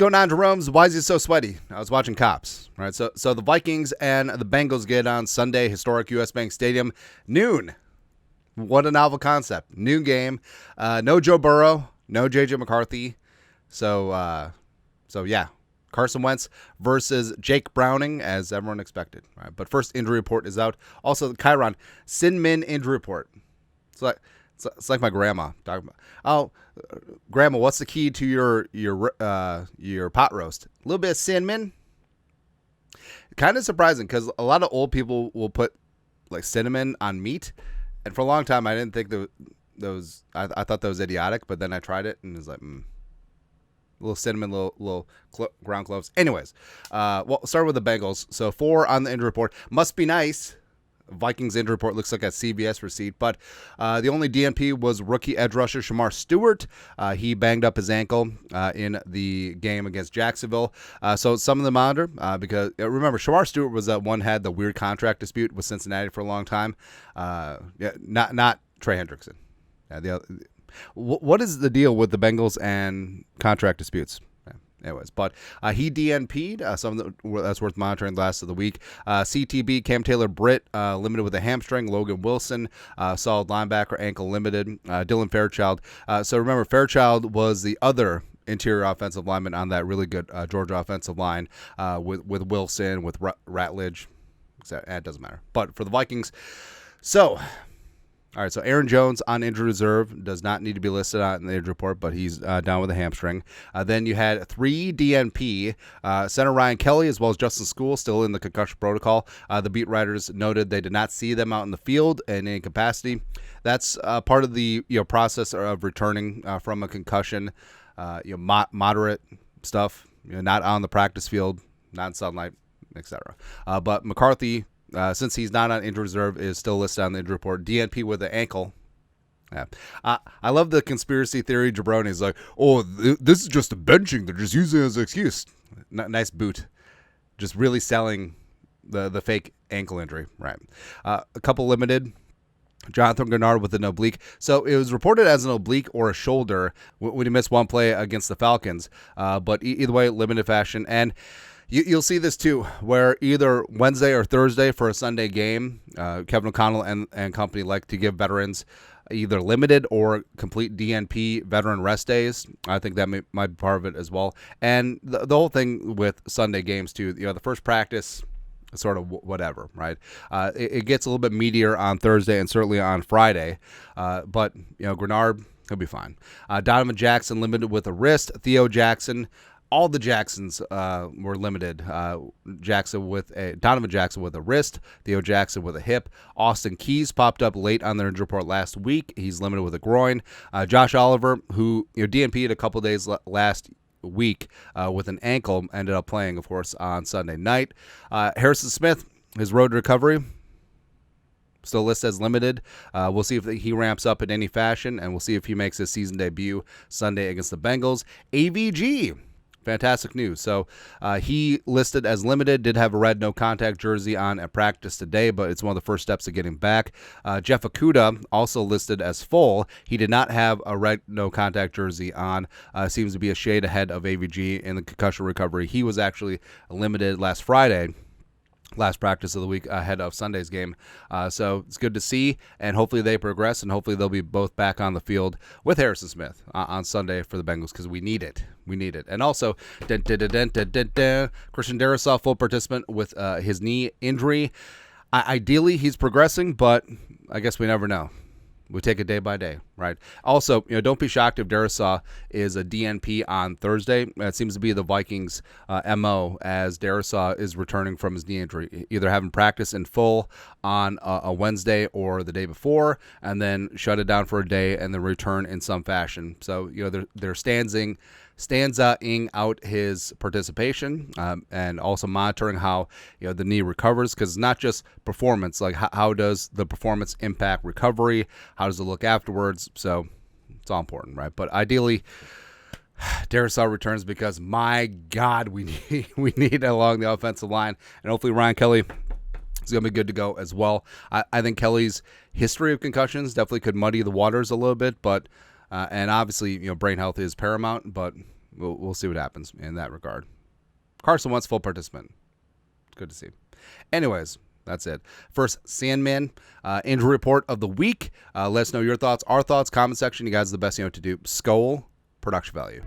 going on, Jerome's? Why is he so sweaty? I was watching Cops, right? So the Vikings and the Bengals get on Sunday, historic U.S. Bank Stadium, noon. What a novel concept. Noon game. No Joe Burrow, no J.J. McCarthy. So yeah, Carson Wentz versus Jake Browning, as everyone expected. Right? But first injury report is out. Also, the Chiron Sin Min injury report. It's like my grandma talking about. Oh, grandma, what's the key to your pot roast? A little bit of cinnamon. Kind of surprising because a lot of old people will put like cinnamon on meat, and for a long time I didn't think those. I thought that was idiotic, but then I tried it and it was like, a little cinnamon, little ground cloves. Anyways, well, start with the Bengals. So 4 on the injury report. Must be nice. Vikings injury report looks like a CBS receipt, but the only DNP was rookie edge rusher Shamar Stewart. He banged up his ankle in the game against Jacksonville. So some of the monitor because remember Shamar Stewart was one had the weird contract dispute with Cincinnati for a long time. Not Trey Hendrickson. What is the deal with the Bengals and contract disputes? Anyways, but he DNP'd, something that's worth monitoring the last of the week. CTB, Cam Taylor-Britt, limited with a hamstring. Logan Wilson, solid linebacker, ankle limited. Dylan Fairchild. So remember, Fairchild was the other interior offensive lineman on that really good Georgia offensive line with Wilson, with Ratledge. It doesn't matter. But for the Vikings, all right, so Aaron Jones on injured reserve does not need to be listed on the injury report, but he's down with a hamstring. Then you had 3 DNP, center Ryan Kelly as well as Justin School still in the concussion protocol. The beat writers noted they did not see them out in the field in any capacity. That's part of the process of returning from a concussion, moderate stuff, not on the practice field, not in sunlight, etc. But McCarthy, since he's not on injured reserve, is still listed on the injury report. DNP with the ankle. Yeah. I love the conspiracy theory. Jabroni is like, oh, this is just a benching. They're just using it as an excuse. Nice boot. Just really selling the fake ankle injury. Right. A couple limited. Jonathan Gennard with an oblique. So it was reported as an oblique or a shoulder when he missed one play against the Falcons. But either way, limited fashion. And you'll see this too, where either Wednesday or Thursday for a Sunday game, Kevin O'Connell and company like to give veterans either limited or complete DNP veteran rest days. I think that might be part of it as well. And the whole thing with Sunday games too, the first practice, sort of whatever, right? It gets a little bit meatier on Thursday and certainly on Friday. But, Grenard, he'll be fine. Donovan Jackson limited with a wrist. Theo Jackson, all the Jacksons were limited. Donovan Jackson with a wrist, Theo Jackson with a hip. Austin Keys popped up late on their injury report last week. He's limited with a groin. Josh Oliver, who DNP'd a couple days last week with an ankle, ended up playing, of course, on Sunday night. Harrison Smith, his road to recovery, still listed as limited. We'll see if he ramps up in any fashion, and we'll see if he makes his season debut Sunday against the Bengals. AVG. Fantastic news. So he listed as limited, did have a red no-contact jersey on at practice today, but it's one of the first steps of getting back. Jeff Okudah also listed as full. He did not have a red no-contact jersey on. Seems to be a shade ahead of AVG in the concussion recovery. He was actually limited last Friday. Last practice of the week ahead of Sunday's game. So it's good to see, and hopefully they progress, and hopefully they'll be both back on the field with Harrison Smith on Sunday for the Bengals because we need it. We need it. And also, Christian Darrisaw, full participant with his knee injury. Ideally, he's progressing, but I guess we never know. We take it day by day, right? Also, don't be shocked if Darrisaw is a DNP on Thursday. It seems to be the Vikings' MO as Darrisaw is returning from his knee injury, either having practice in full on a Wednesday or the day before, and then shut it down for a day and then return in some fashion. So, they're stanzaing out his participation and also monitoring how the knee recovers, because it's not just performance. Like how does the performance impact recovery? How does it look afterwards? So it's all important, right? But ideally, Darrisaw returns because my God, we need along the offensive line, and hopefully Ryan Kelly is going to be good to go as well. I think Kelly's history of concussions definitely could muddy the waters a little bit, but and obviously brain health is paramount, but we'll see what happens in that regard. Carson Wentz, full participant. Good to see. Anyways, that's it. First, Sandman injury report of the week. Let us know your thoughts, our thoughts, comment section. You guys are the best you know what to do. Skol, production value.